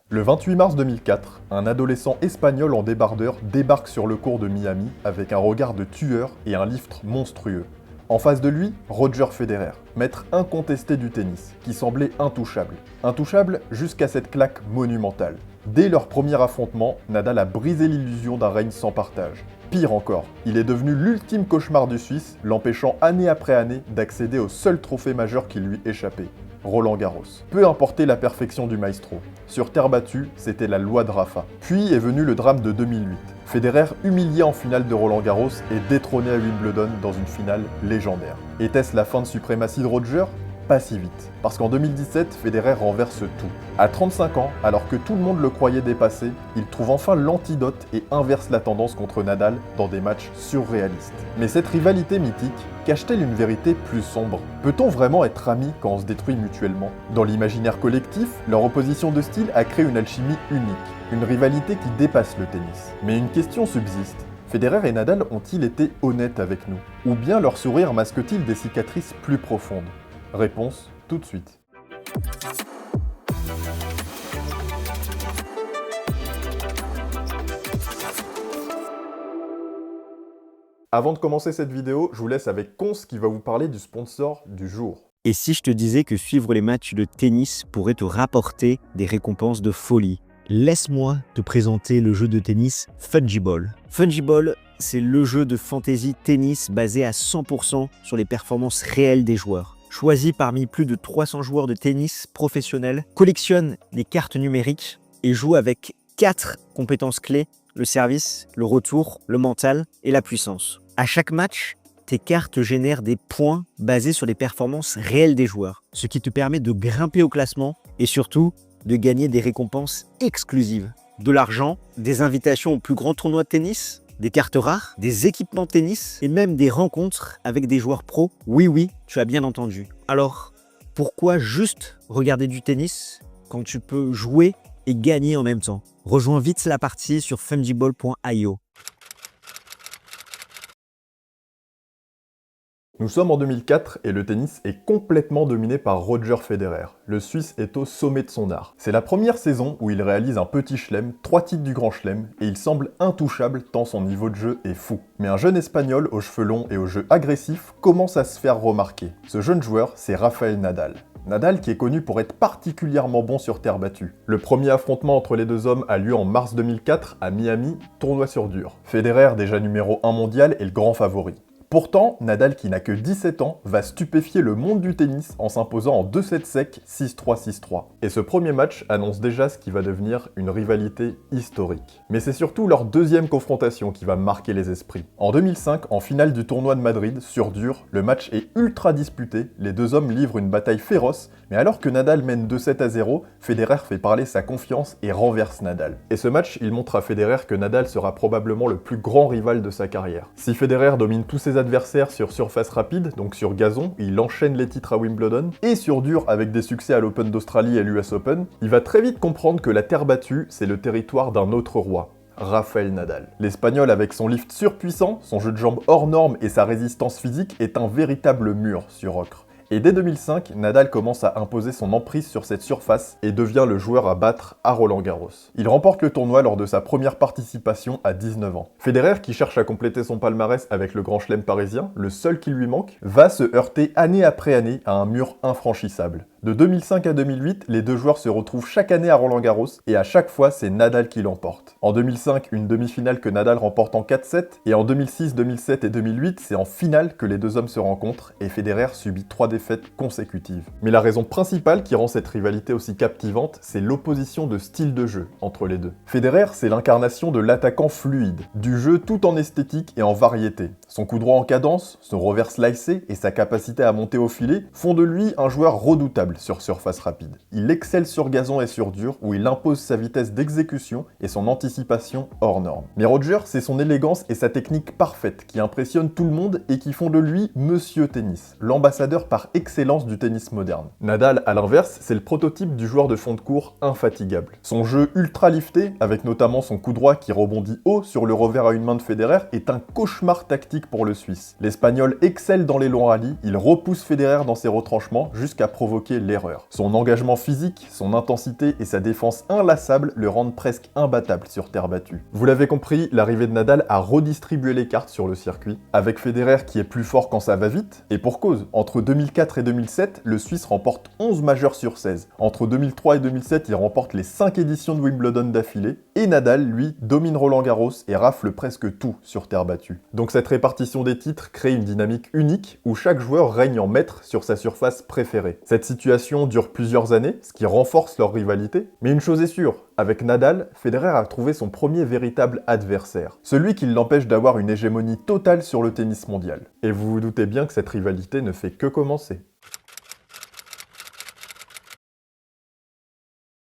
Le 28 mars 2004, un adolescent espagnol en débardeur débarque sur le court de Miami avec un regard de tueur et un lift monstrueux. En face de lui, Roger Federer, maître incontesté du tennis, qui semblait intouchable. Intouchable jusqu'à cette claque monumentale. Dès leur premier affrontement, Nadal a brisé l'illusion d'un règne sans partage. Pire encore, il est devenu l'ultime cauchemar du Suisse, l'empêchant année après année d'accéder au seul trophée majeur qui lui échappait. Roland-Garros. Peu importait la perfection du maestro. Sur terre battue, c'était la loi de Rafa. Puis est venu le drame de 2008. Federer humilié en finale de Roland-Garros et détrôné à Wimbledon dans une finale légendaire. Était-ce la fin de suprématie de Roger ? Pas si vite. Parce qu'en 2017, Federer renverse tout. À 35 ans, alors que tout le monde le croyait dépassé, il trouve enfin l'antidote et inverse la tendance contre Nadal dans des matchs surréalistes. Mais cette rivalité mythique cache-t-elle une vérité plus sombre ? Peut-on vraiment être amis quand on se détruit mutuellement ? Dans l'imaginaire collectif, leur opposition de style a créé une alchimie unique, une rivalité qui dépasse le tennis. Mais une question subsiste. Federer et Nadal ont-ils été honnêtes avec nous ? Ou bien leur sourire masque-t-il des cicatrices plus profondes ? Réponse tout de suite. Avant de commencer cette vidéo, je vous laisse avec Cons qui va vous parler du sponsor du jour. Et si je te disais que suivre les matchs de tennis pourrait te rapporter des récompenses de folie ? Laisse-moi te présenter le jeu de tennis Fungiball. Fungiball, c'est le jeu de fantasy tennis basé à 100% sur les performances réelles des joueurs. Choisi parmi plus de 300 joueurs de tennis professionnels, collectionne les cartes numériques et joue avec 4 compétences clés, le service, le retour, le mental et la puissance. À chaque match, tes cartes génèrent des points basés sur les performances réelles des joueurs, ce qui te permet de grimper au classement et surtout de gagner des récompenses exclusives. De l'argent, des invitations aux plus grands tournois de tennis, des cartes rares, des équipements de tennis et même des rencontres avec des joueurs pros. Oui, tu as bien entendu. Alors, pourquoi juste regarder du tennis quand tu peux jouer et gagner en même temps ? Rejoins vite la partie sur fungiball.io. Nous sommes en 2004 et le tennis est complètement dominé par Roger Federer. Le Suisse est au sommet de son art. C'est la première saison où il réalise un petit chelem, 3 titres du Grand Chelem, et il semble intouchable tant son niveau de jeu est fou. Mais un jeune Espagnol aux cheveux longs et au jeu agressif commence à se faire remarquer. Ce jeune joueur, c'est Rafael Nadal. Nadal qui est connu pour être particulièrement bon sur terre battue. Le premier affrontement entre les deux hommes a lieu en mars 2004 à Miami, tournoi sur dur. Federer, déjà numéro 1 mondial, est le grand favori. Pourtant, Nadal, qui n'a que 17 ans, va stupéfier le monde du tennis en s'imposant en 2-7 secs 6-3, 6-3. Et ce premier match annonce déjà ce qui va devenir une rivalité historique. Mais c'est surtout leur deuxième confrontation qui va marquer les esprits. En 2005, en finale du tournoi de Madrid, sur dur, le match est ultra disputé, les deux hommes livrent une bataille féroce, mais alors que Nadal mène 2-7-0, Federer fait parler sa confiance et renverse Nadal. Et ce match, il montre à Federer que Nadal sera probablement le plus grand rival de sa carrière. Si Federer domine tous ses adversaires sur surface rapide, donc sur gazon, il enchaîne les titres à Wimbledon, et sur dur avec des succès à l'Open d'Australie et l'US Open, il va très vite comprendre que la terre battue, c'est le territoire d'un autre roi. Rafael Nadal. L'Espagnol avec son lift surpuissant, son jeu de jambes hors norme et sa résistance physique est un véritable mur sur ocre. Et dès 2005, Nadal commence à imposer son emprise sur cette surface et devient le joueur à battre à Roland-Garros. Il remporte le tournoi lors de sa première participation à 19 ans. Federer, qui cherche à compléter son palmarès avec le Grand Chelem parisien, le seul qui lui manque, va se heurter année après année à un mur infranchissable. De 2005 à 2008, les deux joueurs se retrouvent chaque année à Roland-Garros et à chaque fois, c'est Nadal qui l'emporte. En 2005, une demi-finale que Nadal remporte en 4-7 et en 2006, 2007 et 2008, c'est en finale que les deux hommes se rencontrent et Federer subit 3 défaites consécutives. Mais la raison principale qui rend cette rivalité aussi captivante, c'est l'opposition de style de jeu entre les deux. Federer, c'est l'incarnation de l'attaquant fluide, du jeu tout en esthétique et en variété. Son coup droit en cadence, son revers slicé et sa capacité à monter au filet font de lui un joueur redoutable sur surface rapide. Il excelle sur gazon et sur dur, où il impose sa vitesse d'exécution et son anticipation hors norme. Mais Roger, c'est son élégance et sa technique parfaite qui impressionnent tout le monde et qui font de lui Monsieur Tennis, l'ambassadeur par excellence du tennis moderne. Nadal, à l'inverse, c'est le prototype du joueur de fond de court infatigable. Son jeu ultra lifté, avec notamment son coup droit qui rebondit haut sur le revers à une main de Federer, est un cauchemar tactique pour le Suisse. L'Espagnol excelle dans les longs rallyes, il repousse Federer dans ses retranchements jusqu'à provoquer provoquer l'erreur. Son engagement physique, son intensité et sa défense inlassable le rendent presque imbattable sur terre battue. Vous l'avez compris, l'arrivée de Nadal a redistribué les cartes sur le circuit, avec Federer qui est plus fort quand ça va vite, et pour cause, entre 2004 et 2007, le Suisse remporte 11 majeurs sur 16. Entre 2003 et 2007, il remporte les 5 éditions de Wimbledon d'affilée, et Nadal, lui, domine Roland-Garros et rafle presque tout sur terre battue. Donc cette répartition des titres crée une dynamique unique où chaque joueur règne en maître sur sa surface préférée. Cette situation dure plusieurs années, ce qui renforce leur rivalité, mais une chose est sûre, avec Nadal, Federer a trouvé son premier véritable adversaire, celui qui l'empêche d'avoir une hégémonie totale sur le tennis mondial. Et vous vous doutez bien que cette rivalité ne fait que commencer.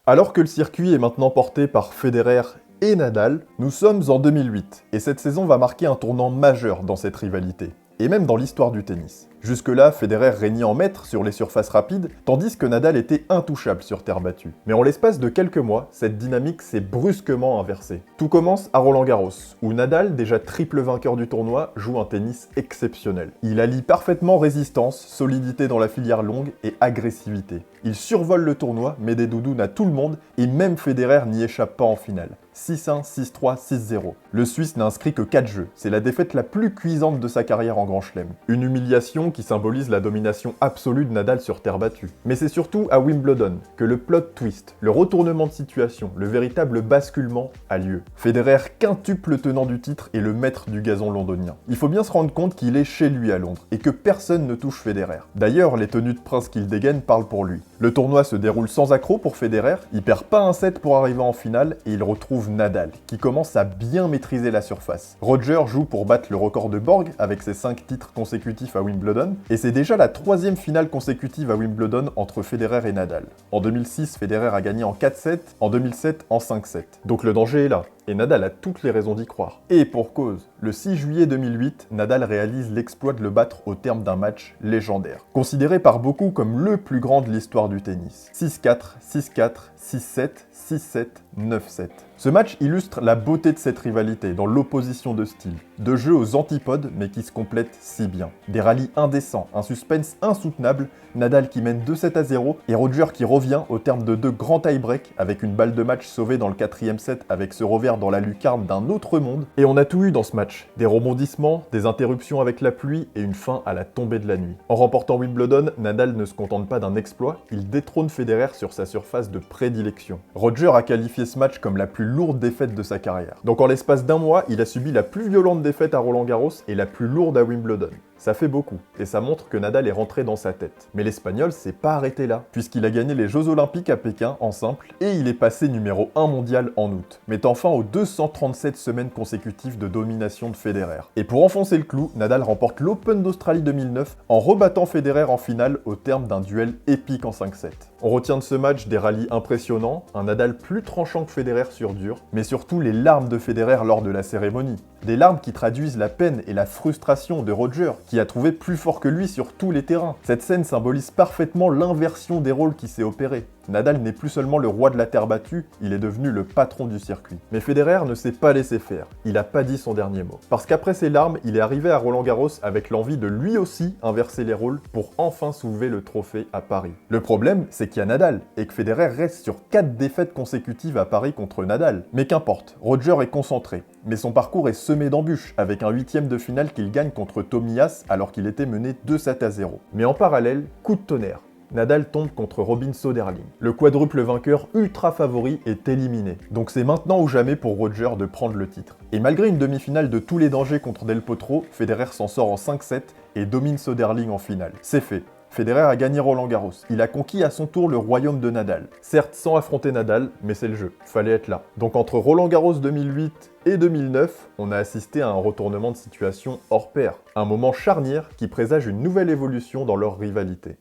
Alors que le circuit est maintenant porté par Federer et Nadal, nous sommes en 2008, et cette saison va marquer un tournant majeur dans cette rivalité, et même dans l'histoire du tennis. Jusque-là, Federer régnait en maître sur les surfaces rapides, tandis que Nadal était intouchable sur terre battue. Mais en l'espace de quelques mois, cette dynamique s'est brusquement inversée. Tout commence à Roland-Garros, où Nadal, déjà triple vainqueur du tournoi, joue un tennis exceptionnel. Il allie parfaitement résistance, solidité dans la filière longue et agressivité. Il survole le tournoi, met des doudounes à tout le monde, et même Federer n'y échappe pas en finale. 6-1, 6-3, 6-0. Le Suisse n'a inscrit que 4 jeux. C'est la défaite la plus cuisante de sa carrière en Grand Chelem. Une humiliation qui symbolise la domination absolue de Nadal sur terre battue. Mais c'est surtout à Wimbledon que le plot twist, le retournement de situation, le véritable basculement a lieu. Federer quintuple tenant du titre et le maître du gazon londonien. Il faut bien se rendre compte qu'il est chez lui à Londres et que personne ne touche Federer. D'ailleurs, les tenues de prince qu'il dégaine parlent pour lui. Le tournoi se déroule sans accroc pour Federer, il perd pas un set pour arriver en finale et il retrouve Nadal, qui commence à bien maîtriser la surface. Roger joue pour battre le record de Borg avec ses 5 titres consécutifs à Wimbledon, et c'est déjà la 3e finale consécutive à Wimbledon entre Federer et Nadal. En 2006, Federer a gagné en 4-7, en 2007 en 5-7. Donc le danger est là, et Nadal a toutes les raisons d'y croire. Et pour cause, le 6 juillet 2008, Nadal réalise l'exploit de le battre au terme d'un match légendaire, considéré par beaucoup comme le plus grand de l'histoire du tennis. 6-4, 6-4, 6-7, 6-7, 9-7. Ce match illustre la beauté de cette rivalité dans l'opposition de style, de jeux aux antipodes mais qui se complètent si bien. Des rallyes indécents, un suspense insoutenable, Nadal qui mène 2-7-0 et Roger qui revient au terme de 2 grands tie-breaks avec une balle de match sauvée dans le 4e set avec ce revers dans la lucarne d'un autre monde. Et on a tout eu dans ce match, des rebondissements, des interruptions avec la pluie et une fin à la tombée de la nuit. En remportant Wimbledon, Nadal ne se contente pas d'un exploit, il détrône Federer sur sa surface de prédilection. Roger a qualifié ce match comme la plus lourde défaite de sa carrière. Donc en l'espace d'un mois, il a subi la plus violente défaite à Roland-Garros et la plus lourde à Wimbledon. Ça fait beaucoup, et ça montre que Nadal est rentré dans sa tête. Mais l'Espagnol s'est pas arrêté là, puisqu'il a gagné les Jeux Olympiques à Pékin en simple, et il est passé numéro 1 mondial en août, mettant fin aux 237 semaines consécutives de domination de Federer. Et pour enfoncer le clou, Nadal remporte l'Open d'Australie 2009 en rebattant Federer en finale au terme d'un duel épique en 5-7. On retient de ce match des rallyes impressionnants, un Nadal plus tranchant que Federer sur dur, mais surtout les larmes de Federer lors de la cérémonie. Des larmes qui traduisent la peine et la frustration de Roger, qui a trouvé plus fort que lui sur tous les terrains. Cette scène symbolise parfaitement l'inversion des rôles qui s'est opérée. Nadal n'est plus seulement le roi de la terre battue, il est devenu le patron du circuit. Mais Federer ne s'est pas laissé faire, il a pas dit son dernier mot. Parce qu'après ses larmes, il est arrivé à Roland-Garros avec l'envie de lui aussi inverser les rôles pour enfin soulever le trophée à Paris. Le problème, c'est qu'il y a Nadal, et que Federer reste sur 4 défaites consécutives à Paris contre Nadal. Mais qu'importe, Roger est concentré. Mais son parcours est semé d'embûches, avec un 8e de finale qu'il gagne contre Tomias alors qu'il était mené 2-7-0. Mais en parallèle, coup de tonnerre. Nadal tombe contre Robin Söderling. Le quadruple vainqueur ultra favori est éliminé. Donc c'est maintenant ou jamais pour Roger de prendre le titre. Et malgré une demi-finale de tous les dangers contre Del Potro, Federer s'en sort en 5-7 et domine Söderling en finale. C'est fait. Federer a gagné Roland-Garros. Il a conquis à son tour le royaume de Nadal. Certes sans affronter Nadal, mais c'est le jeu. Fallait être là. Donc entre Roland-Garros 2008 et 2009, on a assisté à un retournement de situation hors pair. Un moment charnière qui présage une nouvelle évolution dans leur rivalité.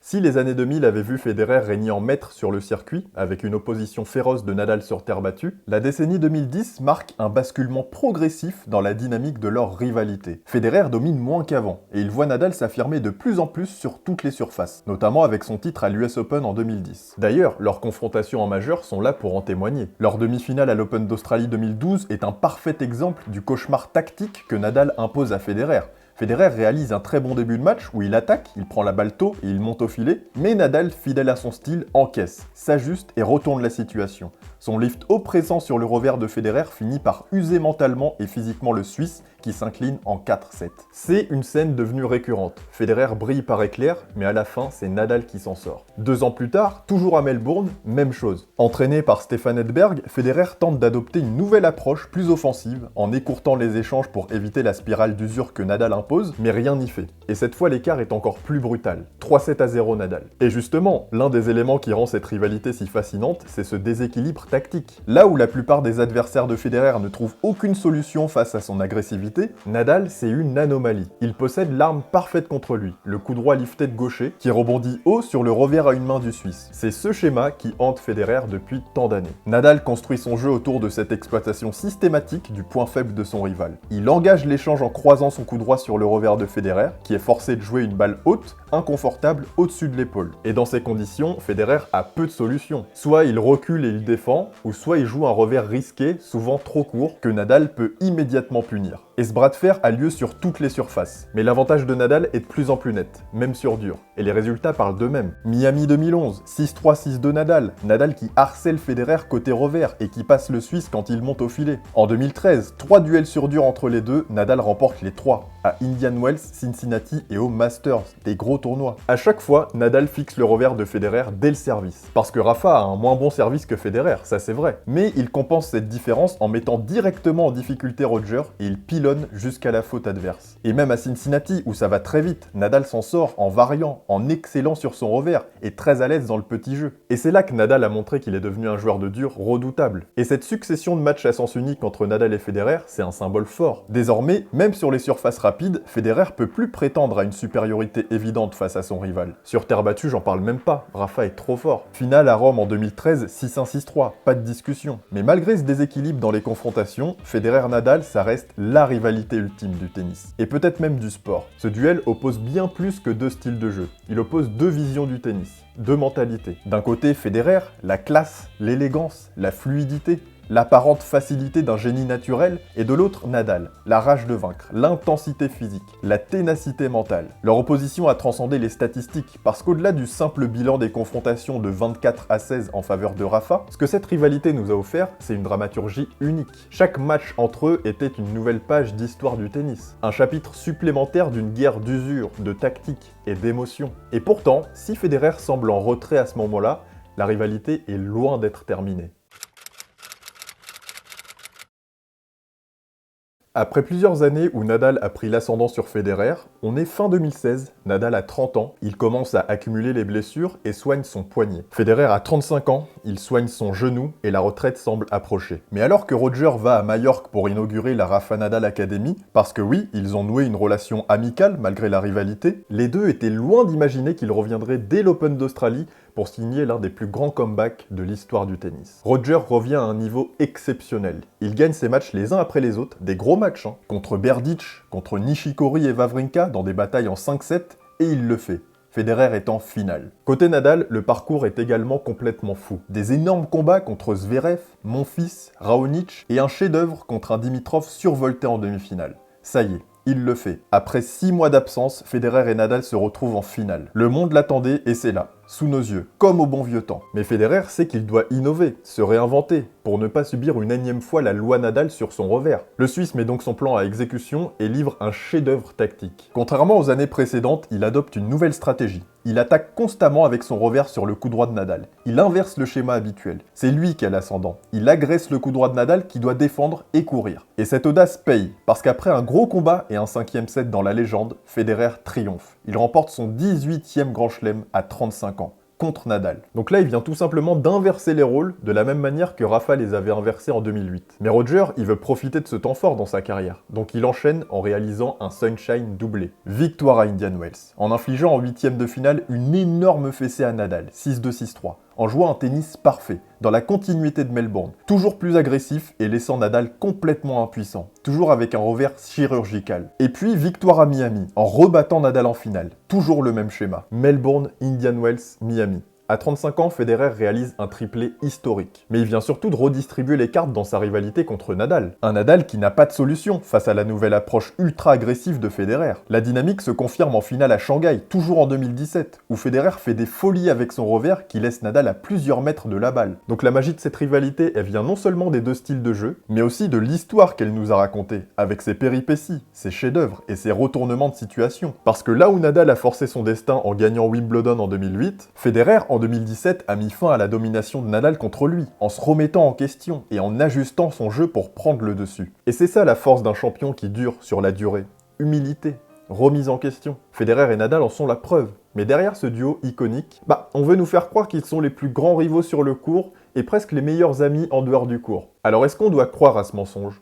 Si les années 2000 avaient vu Federer régner en maître sur le circuit, avec une opposition féroce de Nadal sur terre battue, la décennie 2010 marque un basculement progressif dans la dynamique de leur rivalité. Federer domine moins qu'avant, et il voit Nadal s'affirmer de plus en plus sur toutes les surfaces, notamment avec son titre à l'US Open en 2010. D'ailleurs, leurs confrontations en majeur sont là pour en témoigner. Leur demi-finale à l'Open d'Australie 2012 est un parfait exemple du cauchemar tactique que Nadal impose à Federer. Federer réalise un très bon début de match où il attaque, il prend la balle tôt et il monte au filet, mais Nadal, fidèle à son style, encaisse, s'ajuste et retourne la situation. Son lift oppressant sur le revers de Federer finit par user mentalement et physiquement le Suisse qui s'incline en 4-7. C'est une scène devenue récurrente. Federer brille par éclair, mais à la fin, c'est Nadal qui s'en sort. 2 ans plus tard, toujours à Melbourne, même chose. Entraîné par Stefan Edberg, Federer tente d'adopter une nouvelle approche plus offensive, en écourtant les échanges pour éviter la spirale d'usure que Nadal impose, mais rien n'y fait. Et cette fois, l'écart est encore plus brutal. 3-7-0 Nadal. Et justement, l'un des éléments qui rend cette rivalité si fascinante, c'est ce déséquilibre tactique. Là où la plupart des adversaires de Federer ne trouvent aucune solution face à son agressivité, Nadal, c'est une anomalie. Il possède l'arme parfaite contre lui, le coup droit lifté de gaucher, qui rebondit haut sur le revers à une main du Suisse. C'est ce schéma qui hante Federer depuis tant d'années. Nadal construit son jeu autour de cette exploitation systématique du point faible de son rival. Il engage l'échange en croisant son coup droit sur le revers de Federer, qui est forcé de jouer une balle haute, inconfortable, au-dessus de l'épaule. Et dans ces conditions, Federer a peu de solutions. Soit il recule et il défend, ou soit il joue un revers risqué, souvent trop court, que Nadal peut immédiatement punir. Et ce bras de fer a lieu sur toutes les surfaces. Mais l'avantage de Nadal est de plus en plus net, même sur dur. Et les résultats parlent d'eux-mêmes. Miami 2011, 6-3, 6-2 Nadal. Nadal qui harcèle Federer côté revers et qui passe le Suisse quand il monte au filet. En 2013, 3 duels sur dur entre les deux, Nadal remporte les 3. À Indian Wells, Cincinnati et au Masters, des gros tournois. À chaque fois, Nadal fixe le revers de Federer dès le service. Parce que Rafa a un moins bon service que Federer, ça c'est vrai. Mais il compense cette différence en mettant directement en difficulté Roger et il pilonne jusqu'à la faute adverse. Et même à Cincinnati, où ça va très vite, Nadal s'en sort en variant, en excellant sur son revers et très à l'aise dans le petit jeu. Et c'est là que Nadal a montré qu'il est devenu un joueur de dur redoutable. Et cette succession de matchs à sens unique entre Nadal et Federer, c'est un symbole fort. Désormais, même sur les surfaces rapides, Federer peut plus prétendre à une supériorité évidente face à son rival. Sur terre battue, j'en parle même pas, Rafa est trop fort. Finale à Rome en 2013, 6-1, 6-3, pas de discussion. Mais malgré ce déséquilibre dans les confrontations, Federer-Nadal, ça reste la rivalité ultime du tennis. Et peut-être même du sport. Ce duel oppose bien plus que 2 styles de jeu. Il oppose 2 visions du tennis, 2 mentalités. D'un côté, Federer, la classe, l'élégance, la fluidité, l'apparente facilité d'un génie naturel, et de l'autre, Nadal, la rage de vaincre, l'intensité physique, la ténacité mentale. Leur opposition a transcendé les statistiques, parce qu'au-delà du simple bilan des confrontations de 24-16 en faveur de Rafa, ce que cette rivalité nous a offert, c'est une dramaturgie unique. Chaque match entre eux était une nouvelle page d'histoire du tennis, un chapitre supplémentaire d'une guerre d'usure, de tactique et d'émotion. Et pourtant, si Federer semble en retrait à ce moment-là, la rivalité est loin d'être terminée. Après plusieurs années où Nadal a pris l'ascendant sur Federer, on est fin 2016, Nadal a 30 ans, il commence à accumuler les blessures et soigne son poignet. Federer a 35 ans, il soigne son genou et la retraite semble approcher. Mais alors que Roger va à Majorque pour inaugurer la Rafa Nadal Academy, parce que oui, ils ont noué une relation amicale malgré la rivalité, les deux étaient loin d'imaginer qu'ils reviendraient dès l'Open d'Australie pour signer l'un des plus grands comebacks de l'histoire du tennis. Roger revient à un niveau exceptionnel. Il gagne ses matchs les uns après les autres, des gros matchs, contre Berdych, contre Nishikori et Wawrinka dans des batailles en 5-7, et il le fait. Federer est en finale. Côté Nadal, le parcours est également complètement fou. Des énormes combats contre Zverev, Monfils, Raonic et un chef-d'œuvre contre un Dimitrov survolté en demi-finale. Ça y est, il le fait. Après 6 mois d'absence, Federer et Nadal se retrouvent en finale. Le monde l'attendait et c'est là, sous nos yeux, comme au bon vieux temps. Mais Federer sait qu'il doit innover, se réinventer, pour ne pas subir une énième fois la loi Nadal sur son revers. Le Suisse met donc son plan à exécution et livre un chef-d'œuvre tactique. Contrairement aux années précédentes, il adopte une nouvelle stratégie. Il attaque constamment avec son revers sur le coup droit de Nadal. Il inverse le schéma habituel. C'est lui qui a l'ascendant. Il agresse le coup droit de Nadal qui doit défendre et courir. Et cette audace paye, parce qu'après un gros combat et un 5e set dans la légende, Federer triomphe. Il remporte son 18e Grand Chelem à 35 ans. Contre Nadal. Donc là, il vient tout simplement d'inverser les rôles de la même manière que Rafa les avait inversés en 2008. Mais Roger, il veut profiter de ce temps fort dans sa carrière. Donc il enchaîne en réalisant un Sunshine doublé. Victoire à Indian Wells, en infligeant en 8e de finale une énorme fessée à Nadal, 6-2, 6-3, en jouant un tennis parfait, dans la continuité de Melbourne, toujours plus agressif et laissant Nadal complètement impuissant, toujours avec un revers chirurgical. Et puis victoire à Miami, en rebattant Nadal en finale, toujours le même schéma. Melbourne, Indian Wells, Miami. À 35 ans, Federer réalise un triplé historique. Mais il vient surtout de redistribuer les cartes dans sa rivalité contre Nadal. Un Nadal qui n'a pas de solution face à la nouvelle approche ultra agressive de Federer. La dynamique se confirme en finale à Shanghai, toujours en 2017, où Federer fait des folies avec son revers qui laisse Nadal à plusieurs mètres de la balle. Donc la magie de cette rivalité, elle vient non seulement des deux styles de jeu, mais aussi de l'histoire qu'elle nous a racontée, avec ses péripéties, ses chefs-d'œuvre et ses retournements de situation. Parce que là où Nadal a forcé son destin en gagnant Wimbledon en 2008, Federer en 2017 a mis fin à la domination de Nadal contre lui, en se remettant en question et en ajustant son jeu pour prendre le dessus. Et c'est ça la force d'un champion qui dure sur la durée. Humilité, remise en question. Federer et Nadal en sont la preuve. Mais derrière ce duo iconique, on veut nous faire croire qu'ils sont les plus grands rivaux sur le court et presque les meilleurs amis en dehors du court. Alors est-ce qu'on doit croire à ce mensonge ?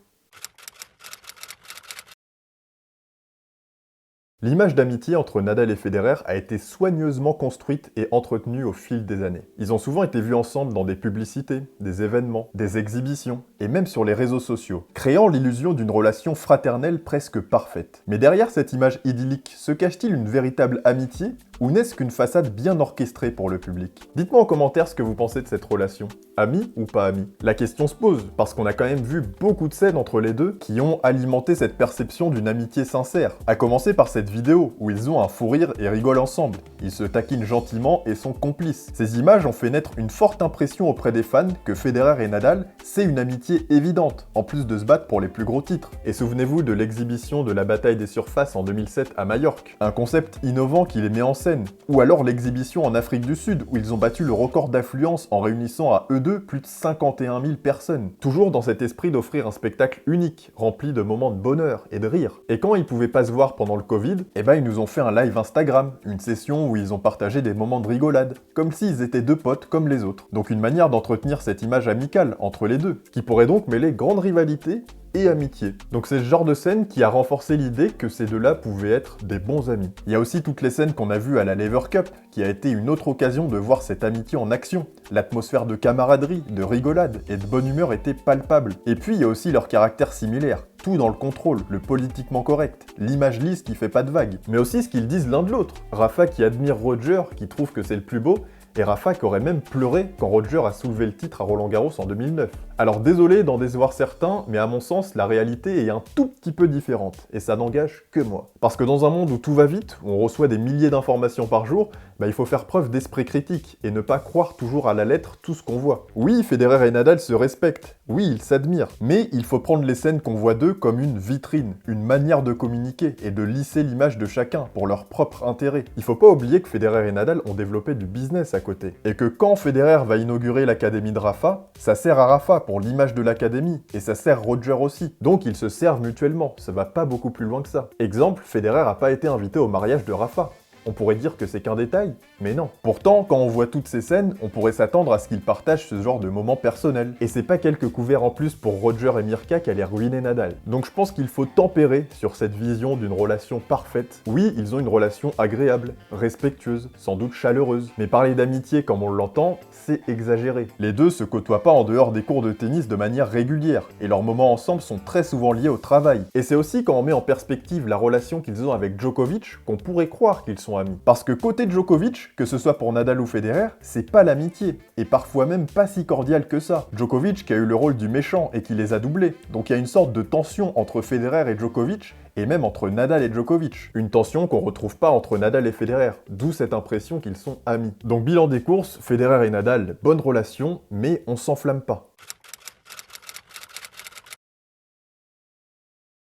L'image d'amitié entre Nadal et Federer a été soigneusement construite et entretenue au fil des années. Ils ont souvent été vus ensemble dans des publicités, des événements, des exhibitions, et même sur les réseaux sociaux, créant l'illusion d'une relation fraternelle presque parfaite. Mais derrière cette image idyllique, se cache-t-il une véritable amitié, ou n'est-ce qu'une façade bien orchestrée pour le public ? Dites-moi en commentaire ce que vous pensez de cette relation. Amis ou pas amis ? La question se pose, parce qu'on a quand même vu beaucoup de scènes entre les deux qui ont alimenté cette perception d'une amitié sincère. À commencer par cette vidéo où ils ont un fou rire et rigolent ensemble. Ils se taquinent gentiment et sont complices. Ces images ont fait naître une forte impression auprès des fans que Federer et Nadal, c'est une amitié évidente, en plus de se battre pour les plus gros titres. Et souvenez-vous de l'exhibition de la bataille des surfaces en 2007 à Majorque. Un concept innovant qui les met en scène. Ou alors l'exhibition en Afrique du Sud, où ils ont battu le record d'affluence en réunissant à eux deux plus de 51 000 personnes. Toujours dans cet esprit d'offrir un spectacle unique, rempli de moments de bonheur et de rire. Et quand ils pouvaient pas se voir pendant le Covid, ils nous ont fait un live Instagram, une session où ils ont partagé des moments de rigolade, comme s'ils étaient deux potes comme les autres. Donc une manière d'entretenir cette image amicale entre les deux, qui pourrait donc mêler grande rivalité et amitié. Donc c'est ce genre de scène qui a renforcé l'idée que ces deux-là pouvaient être des bons amis. Il y a aussi toutes les scènes qu'on a vues à la Lever Cup, qui a été une autre occasion de voir cette amitié en action. L'atmosphère de camaraderie, de rigolade et de bonne humeur était palpable. Et puis il y a aussi leur caractère similaire. Tout dans le contrôle, le politiquement correct, l'image lisse qui fait pas de vagues. Mais aussi ce qu'ils disent l'un de l'autre. Rafa qui admire Roger, qui trouve que c'est le plus beau, et Rafa qui aurait même pleuré quand Roger a soulevé le titre à Roland-Garros en 2009. Alors désolé d'en décevoir certains, mais à mon sens, la réalité est un tout petit peu différente, et ça n'engage que moi. Parce que dans un monde où tout va vite, où on reçoit des milliers d'informations par jour, il faut faire preuve d'esprit critique, et ne pas croire toujours à la lettre tout ce qu'on voit. Oui, Federer et Nadal se respectent, oui, ils s'admirent, mais il faut prendre les scènes qu'on voit d'eux comme une vitrine, une manière de communiquer, et de lisser l'image de chacun pour leur propre intérêt. Il faut pas oublier que Federer et Nadal ont développé du business à côté, et que quand Federer va inaugurer l'académie de Rafa, ça sert à Rafa pour l'image de l'académie, et ça sert Roger aussi. Donc ils se servent mutuellement, ça va pas beaucoup plus loin que ça. Exemple, Federer a pas été invité au mariage de Rafa. On pourrait dire que c'est qu'un détail, mais non. Pourtant, quand on voit toutes ces scènes, on pourrait s'attendre à ce qu'ils partagent ce genre de moments personnels. Et c'est pas quelques couverts en plus pour Roger et Mirka qui allaient ruiner Nadal. Donc je pense qu'il faut tempérer sur cette vision d'une relation parfaite. Oui, ils ont une relation agréable, respectueuse, sans doute chaleureuse. Mais parler d'amitié comme on l'entend, c'est exagéré. Les deux se côtoient pas en dehors des cours de tennis de manière régulière, et leurs moments ensemble sont très souvent liés au travail. Et c'est aussi quand on met en perspective la relation qu'ils ont avec Djokovic qu'on pourrait croire qu'ils sont amis. Parce que côté Djokovic, que ce soit pour Nadal ou Federer, c'est pas l'amitié, et parfois même pas si cordial que ça. Djokovic qui a eu le rôle du méchant et qui les a doublés, donc il y a une sorte de tension entre Federer et Djokovic, et même entre Nadal et Djokovic. Une tension qu'on retrouve pas entre Nadal et Federer, d'où cette impression qu'ils sont amis. Donc bilan des courses, Federer et Nadal, bonne relation, mais on s'enflamme pas.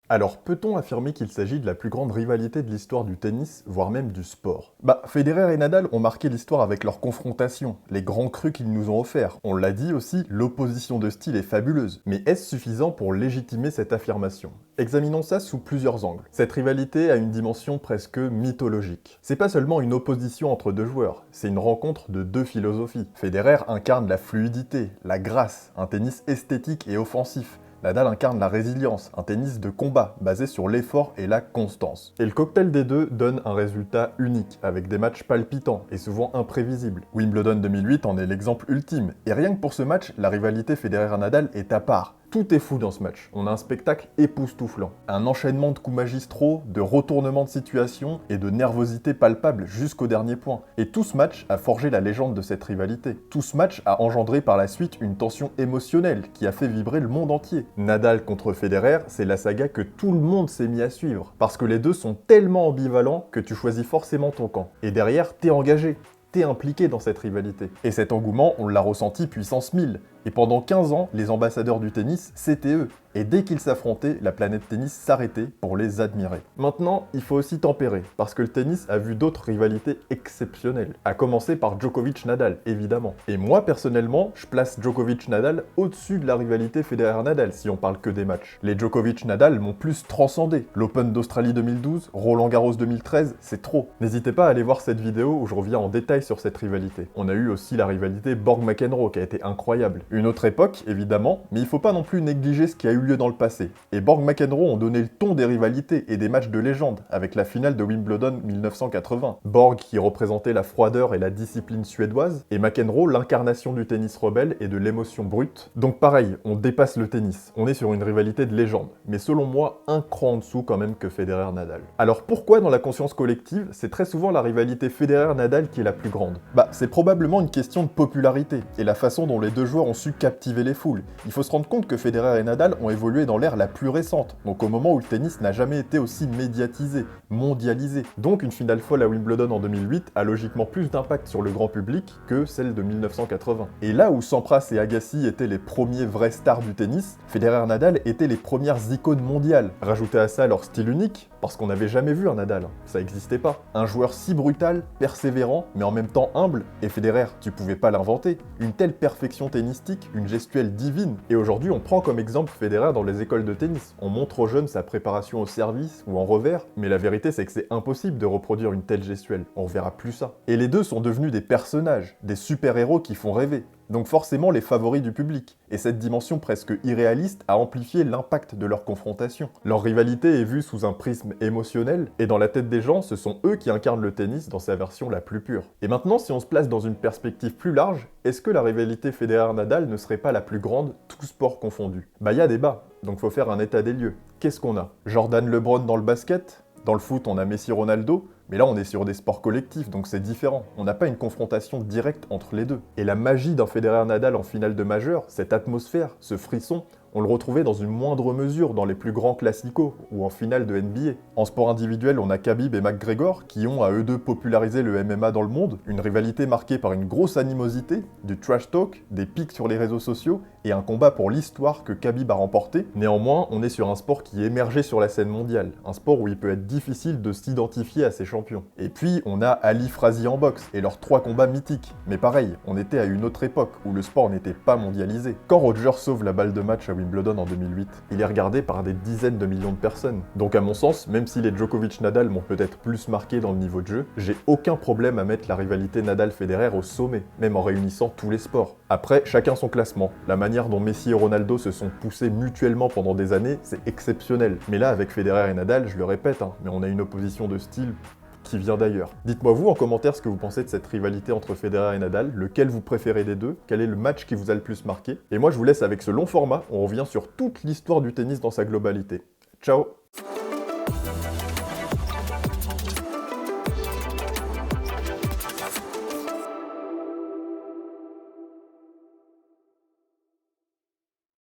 Alors, peut-on affirmer qu'il s'agit de la plus grande rivalité de l'histoire du tennis, voire même du sport ? Federer et Nadal ont marqué l'histoire avec leurs confrontations, les grands crus qu'ils nous ont offerts. On l'a dit aussi, l'opposition de style est fabuleuse. Mais est-ce suffisant pour légitimer cette affirmation ? Examinons ça sous plusieurs angles. Cette rivalité a une dimension presque mythologique. C'est pas seulement une opposition entre deux joueurs, c'est une rencontre de deux philosophies. Federer incarne la fluidité, la grâce, un tennis esthétique et offensif. Nadal incarne la résilience, un tennis de combat basé sur l'effort et la constance. Et le cocktail des deux donne un résultat unique, avec des matchs palpitants et souvent imprévisibles. Wimbledon 2008 en est l'exemple ultime, et rien que pour ce match, la rivalité Federer-Nadal est à part. Tout est fou dans ce match. On a un spectacle époustouflant. Un enchaînement de coups magistraux, de retournements de situation et de nervosité palpable jusqu'au dernier point. Et tout ce match a forgé la légende de cette rivalité. Tout ce match a engendré par la suite une tension émotionnelle qui a fait vibrer le monde entier. Nadal contre Federer, c'est la saga que tout le monde s'est mis à suivre. Parce que les deux sont tellement ambivalents que tu choisis forcément ton camp. Et derrière, t'es engagé. T'es impliqué dans cette rivalité. Et cet engouement, on l'a ressenti puissance 1000. Et pendant 15 ans, les ambassadeurs du tennis, c'était eux. Et dès qu'ils s'affrontaient, la planète tennis s'arrêtait pour les admirer. Maintenant, il faut aussi tempérer, parce que le tennis a vu d'autres rivalités exceptionnelles. À commencer par Djokovic-Nadal, évidemment. Et moi, personnellement, je place Djokovic-Nadal au-dessus de la rivalité Federer-Nadal, si on parle que des matchs. Les Djokovic-Nadal m'ont plus transcendé. L'Open d'Australie 2012, Roland-Garros 2013, c'est trop. N'hésitez pas à aller voir cette vidéo où je reviens en détail sur cette rivalité. On a eu aussi la rivalité Borg-McEnroe, qui a été incroyable. Une autre époque, évidemment, mais il faut pas non plus négliger ce qui a eu lieu dans le passé. Et Borg-McEnroe ont donné le ton des rivalités et des matchs de légende, avec la finale de Wimbledon 1980. Borg qui représentait la froideur et la discipline suédoise, et McEnroe l'incarnation du tennis rebelle et de l'émotion brute. Donc pareil, on dépasse le tennis, on est sur une rivalité de légende, mais selon moi, un cran en dessous quand même que Federer-Nadal. Alors pourquoi dans la conscience collective, c'est très souvent la rivalité Federer-Nadal qui est la plus grande? Bah c'est probablement une question de popularité, et la façon dont les deux joueurs ont su captiver les foules. Il faut se rendre compte que Federer et Nadal ont évolué dans l'ère la plus récente, donc au moment où le tennis n'a jamais été aussi médiatisé, mondialisé. Donc une finale folle à Wimbledon en 2008 a logiquement plus d'impact sur le grand public que celle de 1980. Et là où Sampras et Agassi étaient les premiers vrais stars du tennis, Federer et Nadal étaient les premières icônes mondiales. Rajoutez à ça leur style unique, parce qu'on n'avait jamais vu un Nadal, ça n'existait pas. Un joueur si brutal, persévérant, mais en même temps humble, et Federer, tu pouvais pas l'inventer. Une telle perfection tennistique, une gestuelle divine. Et aujourd'hui, on prend comme exemple Federer dans les écoles de tennis. On montre aux jeunes sa préparation au service ou en revers, mais la vérité c'est que c'est impossible de reproduire une telle gestuelle. On verra plus ça. Et les deux sont devenus des personnages, des super-héros qui font rêver. Donc forcément les favoris du public. Et cette dimension presque irréaliste a amplifié l'impact de leur confrontation. Leur rivalité est vue sous un prisme émotionnel, et dans la tête des gens, ce sont eux qui incarnent le tennis dans sa version la plus pure. Et maintenant, si on se place dans une perspective plus large, est-ce que la rivalité Federer-Nadal ne serait pas la plus grande, tout sport confondu? Bah y a débat, donc faut faire un état des lieux. Qu'est-ce qu'on a? Jordan-LeBron dans le basket? Dans le foot, on a Messi-Ronaldo, mais là on est sur des sports collectifs, donc c'est différent. On n'a pas une confrontation directe entre les deux. Et la magie d'un Federer-Nadal en finale de majeur, cette atmosphère, ce frisson, on le retrouvait dans une moindre mesure dans les plus grands classicos ou en finale de NBA. En sport individuel, on a Khabib et McGregor qui ont à eux deux popularisé le MMA dans le monde, une rivalité marquée par une grosse animosité, du trash talk, des pics sur les réseaux sociaux et un combat pour l'histoire que Khabib a remporté. Néanmoins, on est sur un sport qui émergeait sur la scène mondiale, un sport où il peut être difficile de s'identifier à ses champions. Et puis, on a Ali Frazier en boxe et leurs 3 combats mythiques. Mais pareil, on était à une autre époque où le sport n'était pas mondialisé. Quand Roger sauve la balle de match à Wimbledon en 2008, il est regardé par des dizaines de millions de personnes. Donc à mon sens, même si les Djokovic-Nadal m'ont peut-être plus marqué dans le niveau de jeu, j'ai aucun problème à mettre la rivalité Nadal-Federer au sommet, même en réunissant tous les sports. Après, chacun son classement. La manière dont Messi et Ronaldo se sont poussés mutuellement pendant des années, c'est exceptionnel. Mais là, avec Federer et Nadal, je le répète, mais on a une opposition de style qui vient d'ailleurs. Dites-moi vous en commentaire ce que vous pensez de cette rivalité entre Federer et Nadal, lequel vous préférez des deux, quel est le match qui vous a le plus marqué. Et moi je vous laisse avec ce long format, on revient sur toute l'histoire du tennis dans sa globalité. Ciao!